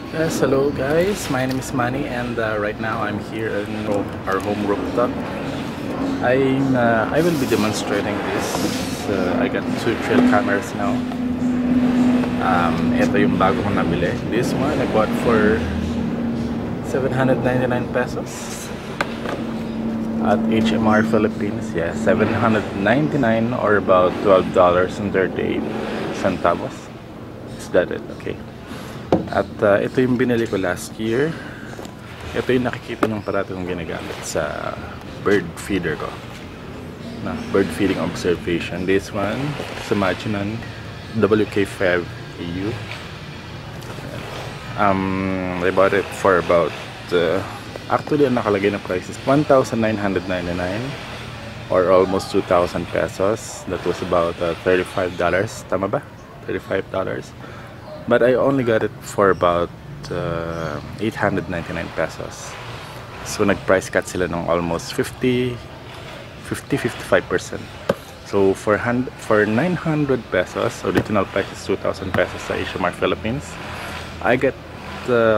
Yes, hello guys. My name is Manny, and right now I'm here in our home rooftop. I will be demonstrating this. I got two trail cameras now. Ito yung bago kong nabili. This one I bought for 799 pesos at HMR Philippines. Yeah, 799 or about $12.38. Is that it? Okay. At ito yung binili ko last year. Ito yung nakikita niyong parati kong ginagamit sa bird feeder ko. Bird feeding observation. This one, sa Machinon WK5EU. I bought it for about, actually ang nakalagay na price is 1,999 or almost 2,000 pesos. That was about $35. Tama ba? $35. But I only got it for about 899 pesos. So nag-price cut sila ng almost 55%. So for 900 pesos, original price is 2,000 pesos sa HMR Philippines. I get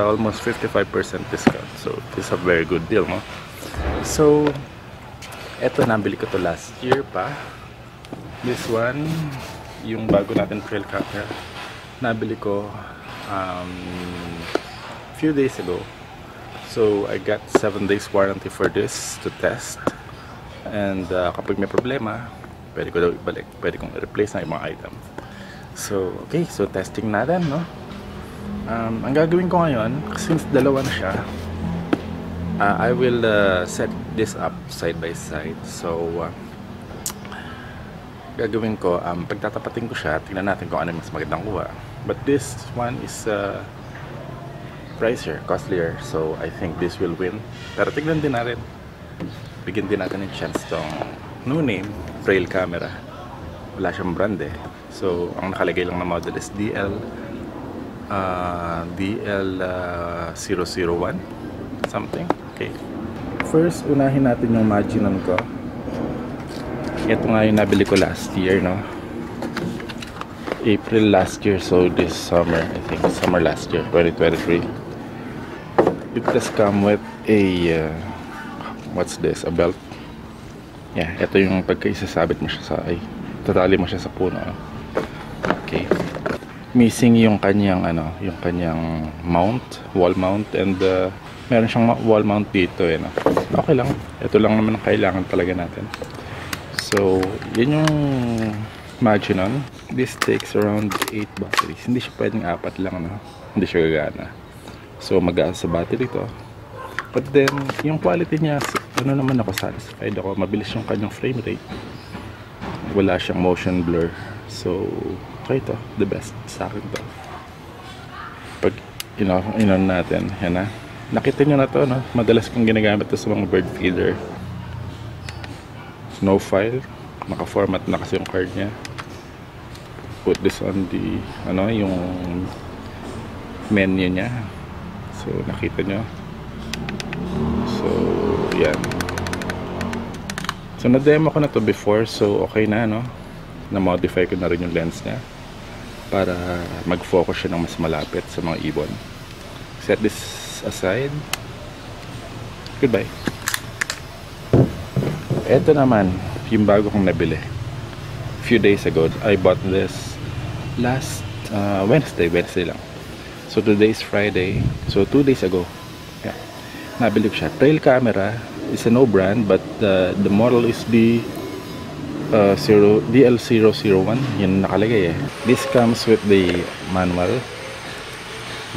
almost 55% discount. So this is a very good deal, no? So eto, nabili ko to last year pa. This one, yung bago natin trail camera, nabili ko few days ago. So I got 7 days warranty for this to test, and kapag may problema, pwede ko daw ibalik, pwede kong i-replace ng ibang item. So okay, so testing natin, no? Ang gagawin ko ngayon, since dalawa na siya, I will set this up side by side. So gagawin ko, pagtatapatin ko siya, tingnan natin kung ano mas magandang kuha. But this one is pricier, costlier, so I think this will win. Pero tignan din natin, bigyan din natin ng chance tong no name trail camera. Wala siyang brand eh. So ang nakalagay lang na model is DL001 something. Okay, first unahin natin yung Machinon ko. Ito nga yung nabili ko last year, no? April last year, so this summer, I think summer last year, 2023. It does come with a what's this, a belt. Yeah, ito yung pagkaisasabit mo siya sa, tatali mo siya sa puno. Okay, missing yung kanyang yung kanyang mount, wall mount, and meron siyang wall mount dito, no? Okay lang, ito lang naman ang kailangan talaga natin. So yun yung Machinon. This takes around 8 batteries. Hindi siya pwedeng 4 lang, no? Hindi siya gagana. So mag-aas sa battery to. But then yung quality niya, naman ako satisfied ako. Mabilis yung kanyang frame rate. Wala siyang motion blur. So okay to, the best sa akin to. Pag inon natin, yan na. Nakita nyo na to, no? Madalas kong ginagamit to sa mga bird feeder. No file, naka-format na kasi yung card niya. Put this on the yung menu niya. So nakita nyo. So yan. So na-demo ko na to before, so okay na, no? Na-modify ko na rin yung lens niya para mag-focus siya ng mas malapit sa mga ibon. Set this aside. Goodbye. Ito naman yung bago kong nabili few days ago. I bought this last Wednesday lang. So today is Friday, so 2 days ago. Yeah, nabili ko siya. Trail camera is a no brand, but the model is the DL001. Yun nakalagay eh. This comes with the manual,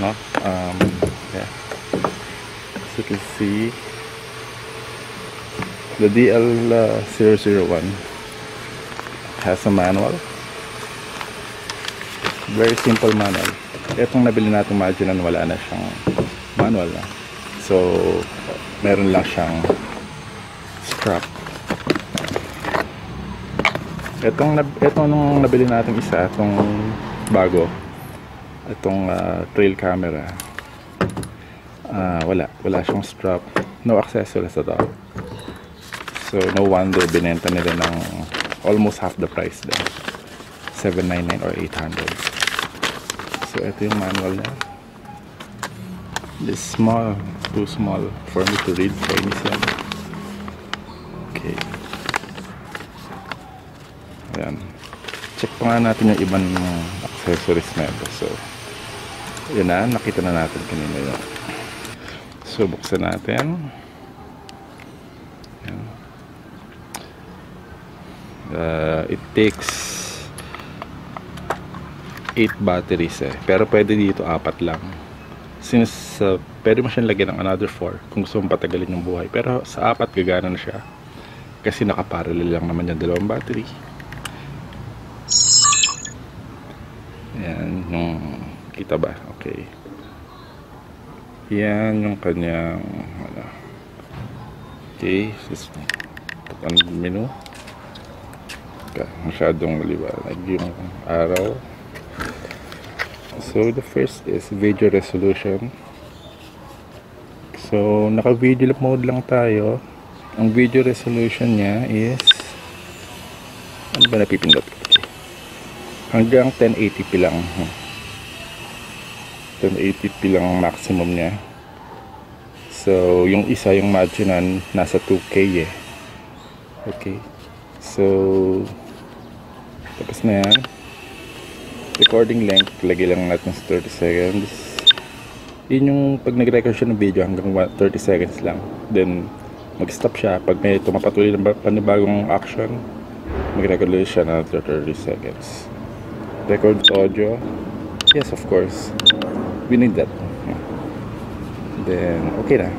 no? Yeah, as you can see, the DL001 has a manual. Very simple manual. Itong nabili natin Machinon, wala na siyang manual na. So meron lang siyang strap. Itong nung nabili natin isa, itong bago, itong trail camera, wala siyang strap, no accessories at all. So no wonder binenta nila ng almost half the price din, 799 or 800. So ito yung manual niya. This small, too small for me to read. Chinese yan. Okay. Ayan. Check pa nga natin yung ibang accessories na ito. So, yun na. Nakita na natin kanina yun. So, buksan natin. Ayan. It takes 8 batteries eh. Pero pwede dito 4 lang. Since pwede mo siyang lagyan ng another 4 kung gusto mong patagalin yung buhay. Pero sa 4 gagana na siya. Kasi nakaparallel lang naman yung dalawang battery. Ayan yung kita ba? Okay. Yan yung kanyang ano. Okay. Just put on menu. Masyadong liwanag yung araw. So the first is video resolution. So naka video mode lang tayo. Ang video resolution niya is ano ba napipindot? Okay. Hanggang 1080p lang. 1080p lang ang maximum niya. So yung isa yung marginan nasa 2K eh. Okay. So tapos na yan. Recording length, lagay lang natin sa 30 seconds. Yun yung pag nag-record siya ng video hanggang 30 seconds lang. Then mag-stop siya. Pag may tumapatuloy ng panibagong action, mag-record ulit siya na 30 seconds. Record audio. Yes, of course. We need that. Then, okay na.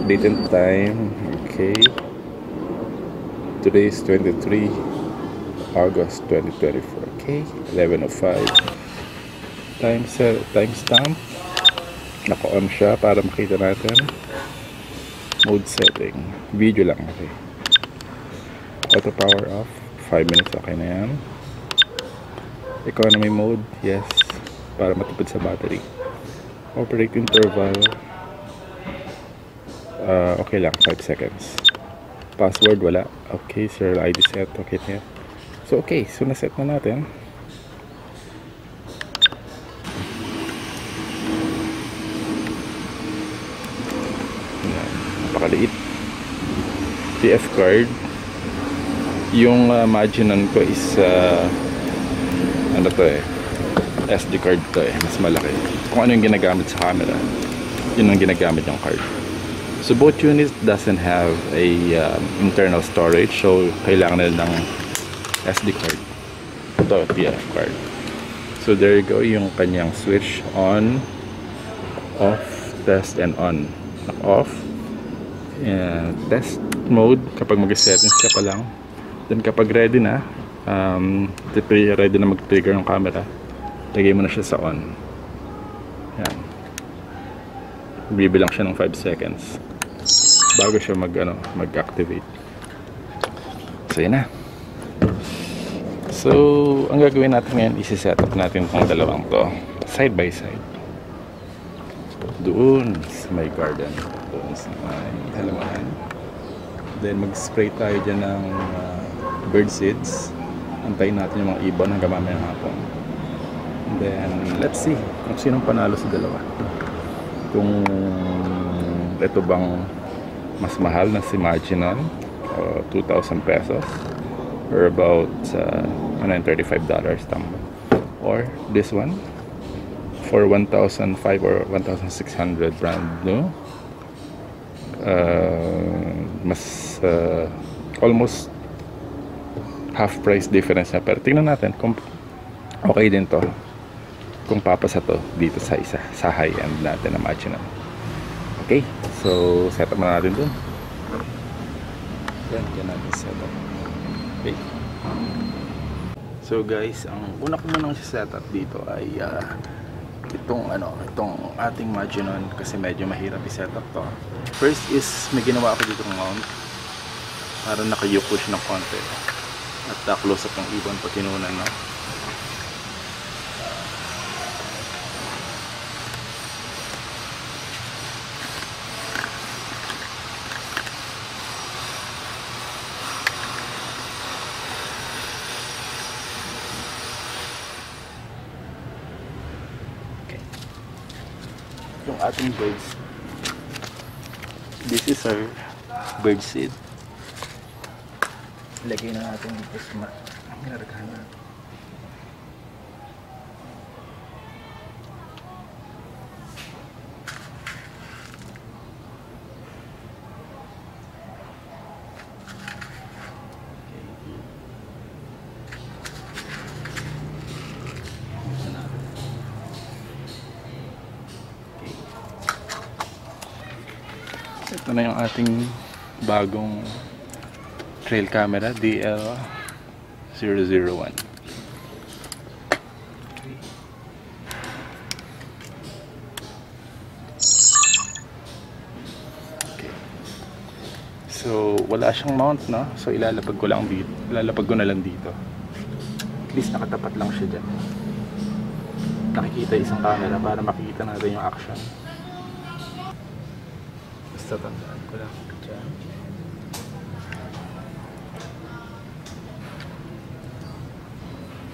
Date and time. Okay. Today is 23 August 2024. Okay, 11:05. Timestamp. Naka-on siya para makita natin. Mode setting. Video lang. Okay. Auto power off. 5 minutes. Okay na yan. Economy mode. Yes. Para matipid sa battery. Operate interval. Okay lang. 5 seconds. Password wala. Okay. Serial ID set. Okay na yan. So okay, so na-set na natin. Ayan, napakaliit. TF card. Yung marginan ko is ano to eh, SD card to eh, mas malaki. Kung ano yung ginagamit sa camera, yun ang ginagamit yung card. So both units doesn't have a internal storage, so kailangan nila ng SD card. Ito, TF card. So there you go, yung kanyang switch on, off, test, and on. Off. And test mode kapag mag-settings ka pa lang. Then kapag ready na, ready na mag-trigger ng camera, lagay mo na siya sa on. Yan. Bibilang siya ng 5 seconds bago siya mag-activate. So yun na. So, ang gagawin natin ngayon, isi-set up natin itong dalawang to side by side. Doon sa may garden. Doon sa may halaman. Then, mag-spray tayo dyan ng bird seeds. Antayin natin yung mga ibon hanggang mamaya ng hapon. And then, let's see kung sinong panalo sa dalawa. Kung ito bang mas mahal na si Marginan, 2,000 pesos. Or about $135 tama, or this one for 1,500 or 1,600 brand new. Mas almost half price difference na, pero tingnan natin kung okay din to, kung papasa to dito sa isa sa high end natin na Marginan. Okay, so set up na natin dun. Yan natin set up. Okay. So guys, ang una ko munang setup dito ay itong ating Marginan, kasi medyo mahirap i-setup to. First is may ginawa ako dito ng mount para nakayuko siya ng konti at close up ng ibon pag tinunan, no? ating birds. This is our bird seed. Ilagay na natin dito sa largahan natin. Ito na yung ating bagong trail camera, DL001. Okay. So, wala siyang mount, no? So, ilalapag ko na lang dito. At least nakatapat lang siya dyan. Nakikita isang camera para makikita natin yung action. Basta tandaan ko lang dyan.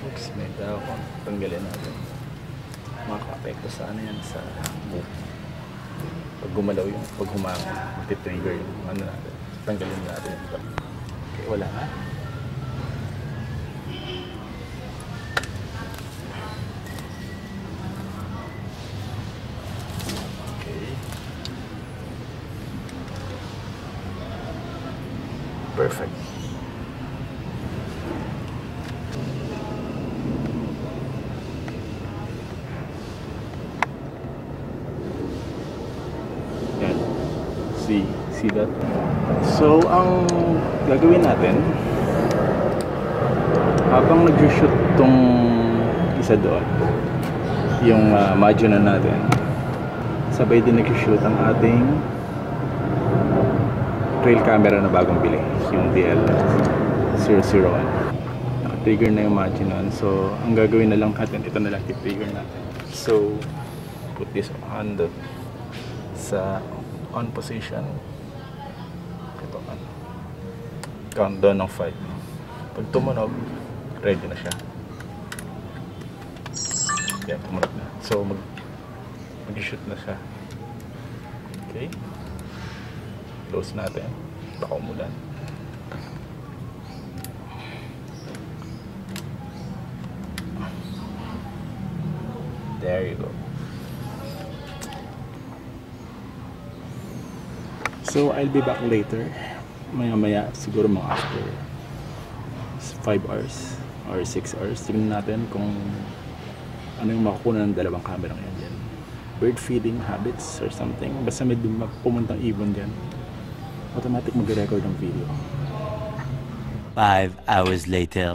Oops, may ako. Tanggalin natin. Makaka-apekto sa ano yan, sa book. Pag gumalaw yung, pag humanga, matitrigger yung ano natin. Tanggalin natin ito. Okay, wala ha. Perfect. Yan. See that? So, ang gagawin natin, habang nag-shoot tong isa doon, yung Magino natin, sabay din nag-shoot ang ating trail camera na bagong bili, yung DL001. Naka-trigger na yung Magino. So, ang gagawin na lang natin, ito na lang i-trigger natin. So, put this on sa on position. Ito on. Countdown ng 5. Pag tumunog, ready na siya. Yan, tumunog na. So, mag-shoot na siya. Okay. Close natin. Baka umulan. There you go. So, I'll be back later. Maya-maya, siguro mga after 5 hours or 6 hours. Tingnan natin kung ano yung makukuha ng dalawang camera ngayon dyan. Bird feeding habits or something. Basta may pumuntang ibon dyan, automatic mag-record ng video. 5 hours later.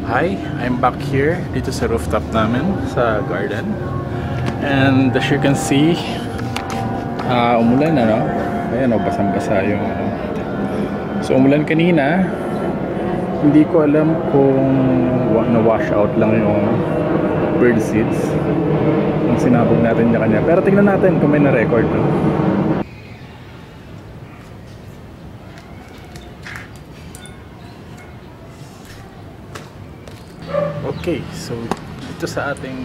Hi, I'm back here dito sa rooftop namin sa garden. And as you can see, umulan na, no? Ayan, basang-basa yung so umulan kanina. Hindi ko alam kung na-wash out lang yung bird seeds kung sinabog natin niya kanya. Pero tingnan natin kung may na-record, no? Okay, so dito sa ating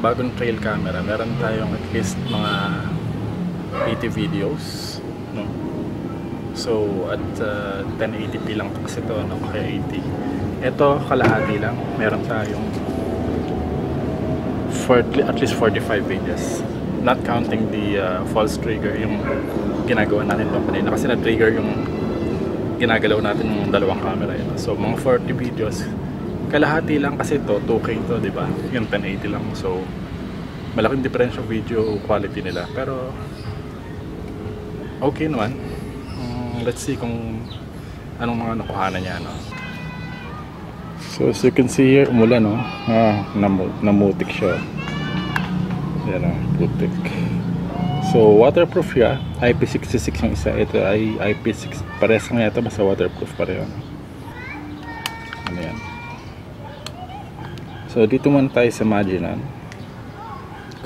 bagong trail camera, meron tayong at least mga 80 videos, no? So at 1080p lang kasi ito, no? Kaya 80. Ito kalahati lang, meron tayong at least 45 videos, not counting the false trigger, yung ginagawa natin doon kanina kasi na-trigger yung ginagalaw natin yung dalawang camera yun. So mga 40 videos, kalahati lang kasi ito 2K to, di ba? Yung 1080 lang. So malaking difference yung video quality nila, pero okay naman. Let's see kung anong mga nakuhanan niya, no? So as you can see here, umulan, no? Namutik siya. Yan, no? Putik. So waterproof siya. IP66 yung isa. Ito ay IP6. Pares nga ito, basta waterproof pa rin. Ano yan? So dito muna tayo sa Magino.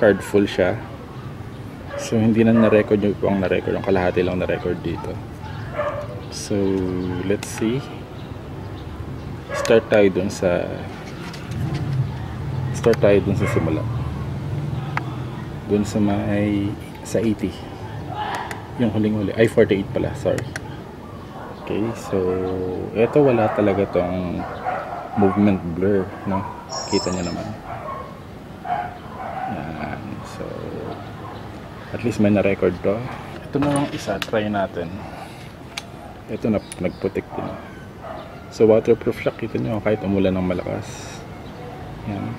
Card full siya. So hindi na na-record yung ibang na-record. Yung kalahati lang na-record dito. So let's see. Start tayo dun sa simula. Doon sa may sa 80. Yung huling-huli ay 48 pala, sorry. Okay, so ito wala talaga tong movement blur, no? Kita niyo naman. Yan. So at least may na-record to. Ito na lang isa, try natin. Ito na, nagputik din. So waterproof siya, kita nyo kahit umulan ng malakas. Yan.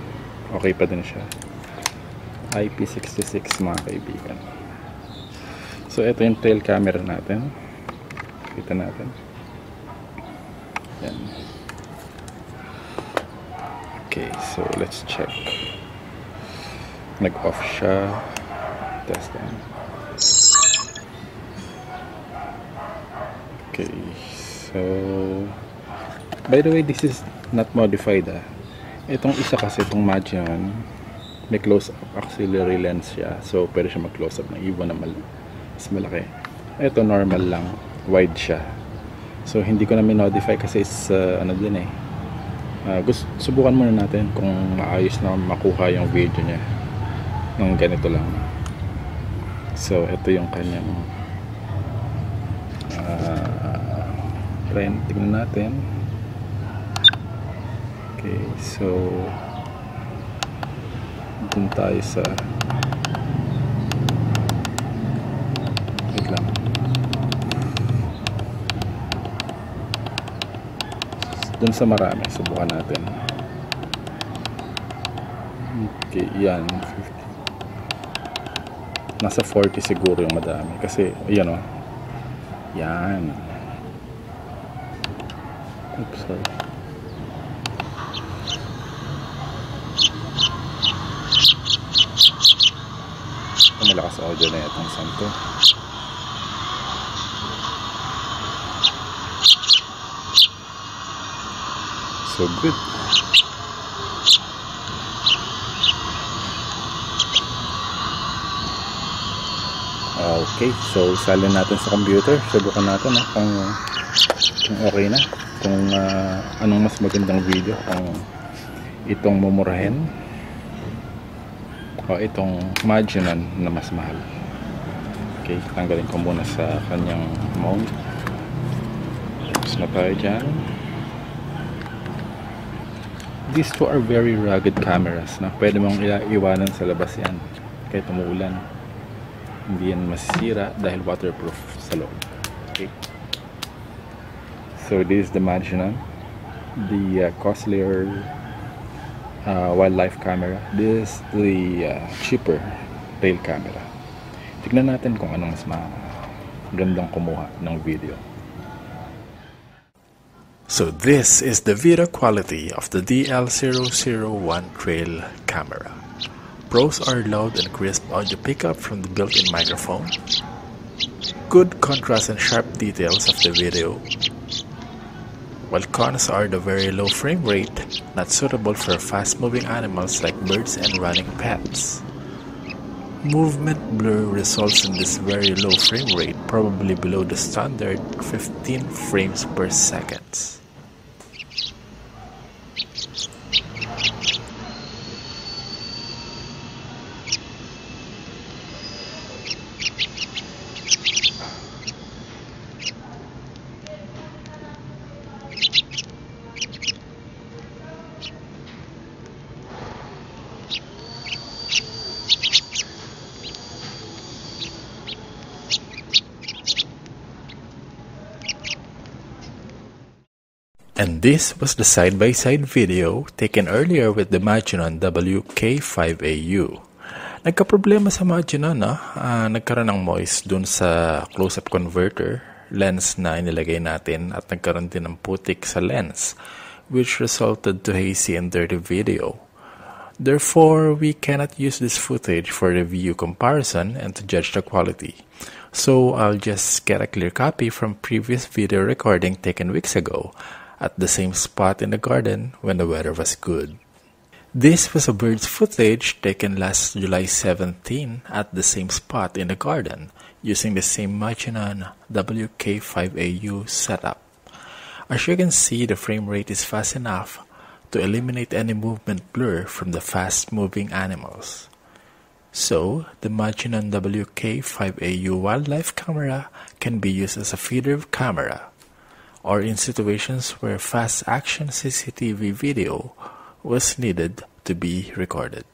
Okay pa din siya. IP66 mga kaibigan. So ito yung tail camera natin. Kita natin. Yan. Okay, so let's check. Nag-off siya. Test them. Okay, so by the way, this is not modified. Itong isa kasi, itong Magellan, may close-up auxiliary lens siya, so pwede siya mag-close-up ng iba na mas malaki. Ito normal lang, wide siya, so hindi ko na minodify kasi is ano din eh, subukan muna natin kung maayos na makuha yung video niya ng ganito lang. So ito yung kanyang tingnan natin. Okay, so dun tayo sa wait lang. Dun sa marami, subukan natin. Okay, yan 50. Nasa 40 siguro yung madami kasi ayan o. Yan. Oops, sorry. Malakas audio na itong santo. So good. Okay, so isalin natin sa computer. Subukan natin kung okay na, kung anong mas magandang video, kung itong mumurahin o itong Magellan na mas mahal. Okay, tanggalin ko muna sa kanyang mount. Tapos na tayo dyan. These two are very rugged cameras na pwede mong iwanan sa labas yan kahit umuulan. Hindi yan masisira dahil waterproof sa loob. Okay, so this is the Magellan, the costlier wildlife camera. This is the cheaper tail camera. Tignan natin kung anong mas magandang kumuha ng video. So this is the video quality of the DL001 trail camera. Pros are loud and crisp audio pickup from the built-in microphone, good contrast and sharp details of the video, while cons are the very low frame rate, not suitable for fast-moving animals like birds and running pets. Movement blur results in this very low frame rate, probably below the standard 15 frames per second. And this was the side-by-side video taken earlier with the Magellan WK5AU. Nagka-problema sa Magellan nagkaroon ng moist dun sa close-up converter lens na inilagay natin at nagkaroon din ng putik sa lens which resulted to hazy and dirty video. Therefore, we cannot use this footage for review comparison and to judge the quality. So I'll just get a clear copy from previous video recording taken weeks ago at the same spot in the garden when the weather was good. This was a bird's footage taken last July 17 at the same spot in the garden using the same Magellan WK5AU setup. As you can see, the frame rate is fast enough to eliminate any movement blur from the fast-moving animals. So, the Machinon WK5AU wildlife camera can be used as a feeder camera, or in situations where fast-action CCTV video was needed to be recorded.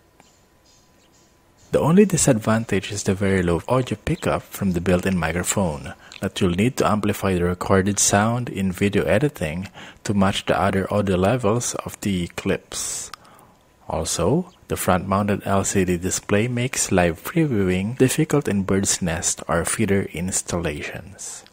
The only disadvantage is the very low audio pickup from the built-in microphone that you'll need to amplify the recorded sound in video editing to match the other audio levels of the clips. Also, the front-mounted LCD display makes live previewing difficult in bird's nest or feeder installations.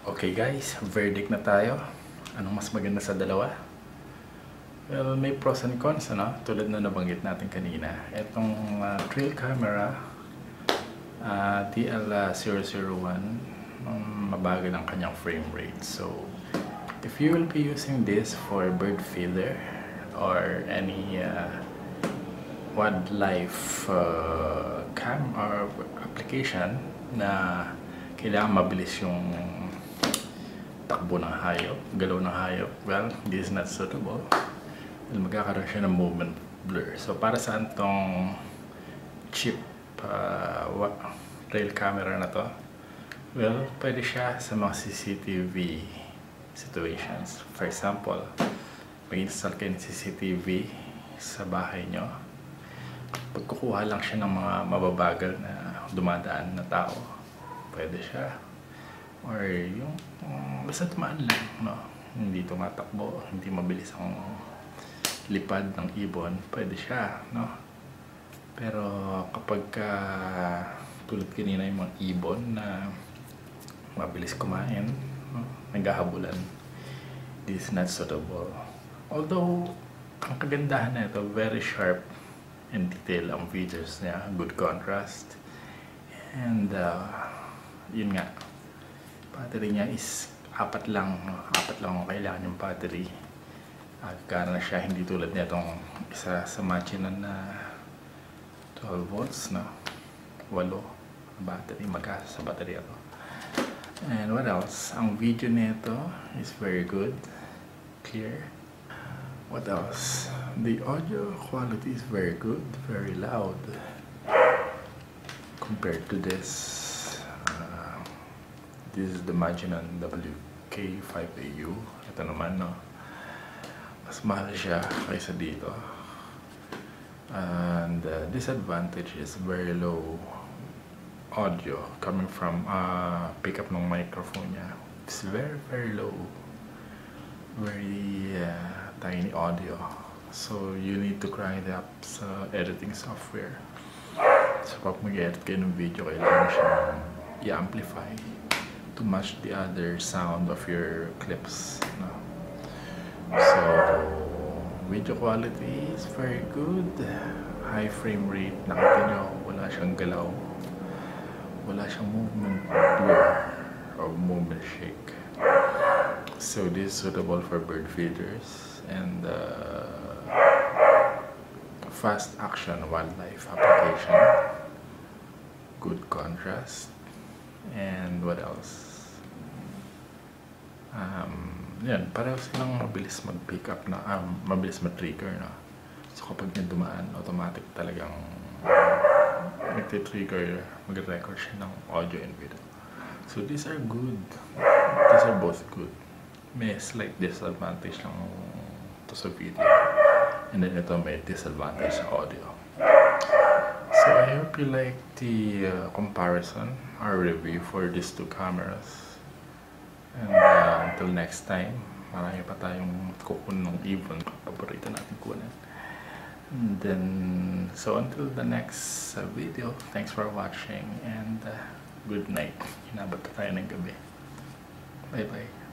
Okay guys, verdict na tayo. Anong mas maganda sa dalawa? Well, may pros and cons, ano? Tulad na nabanggit natin kanina. Itong trail camera, TL001, mabagal ang kanyang frame rate. So, if you will be using this for bird feeder or any wildlife cam or application na kailangan mabilis yung takbo ng hayop, galaw ng hayop, well, this is not suitable. Well, magkakaroon siya ng movement blur. So, para saan tong cheap trail camera na to? Well, pwede siya sa mga CCTV situations. For example, mag-install kayo ng CCTV sa bahay nyo. Pagkukuha lang siya ng mga mababagal na dumadaan na tao, pwede siya. Or yung basta tumaan lang, no? Hindi tumatakbo, hindi mabilis ang lipad ng ibon, pwede siya, no? Pero kapag tulad kanina yung mga ibon na mabilis kumain, no? Naghahabulan, this is not suitable. Although, ang kagandahan na ito, very sharp and detailed ang features niya, good contrast, and yun nga, battery niya is apat lang ang kailangan yung battery. Gana na siya, hindi tulad nitong isa sa Machinon na 12 volts, no? 8 battery, magkasa sa battery ako. And what else? Ang video nito is very good, clear. What else? The audio quality is very good, very loud compared to this. This is the Machinon WK5AU. Ito naman, no? Mas mahal siya kaysa dito. And the disadvantage is very low audio coming from pickup ng microphone niya. It's very, very low. Very tiny audio. So, you need to crank it up sa editing software. So, pag mag-edit kayo ng video, kailangan siya i-amplify to match the other sound of your clips, no? So, video quality is very good, high frame rate. Nakita nyo, wala siyang galaw, wala siyang movement blur or movement shake. So this is suitable for bird feeders and fast action wildlife application, good contrast. And what else? Yan, pareho silang mabilis mag-pick up na, mabilis mag-trigger, no? So kapag niya dumaan, automatic talagang nagti-trigger, mag-record siya ng audio and video. So these are good. These are both good. May slight disadvantage lang to sa video. And then ito may disadvantage sa audio. So I hope you like the comparison or review for these two cameras. And until next time, marami pa tayong kukunin ng ibon, paborito natin kunin. And then, so until the next video, thanks for watching and good night. Inabot na tayo ng gabi. Bye bye.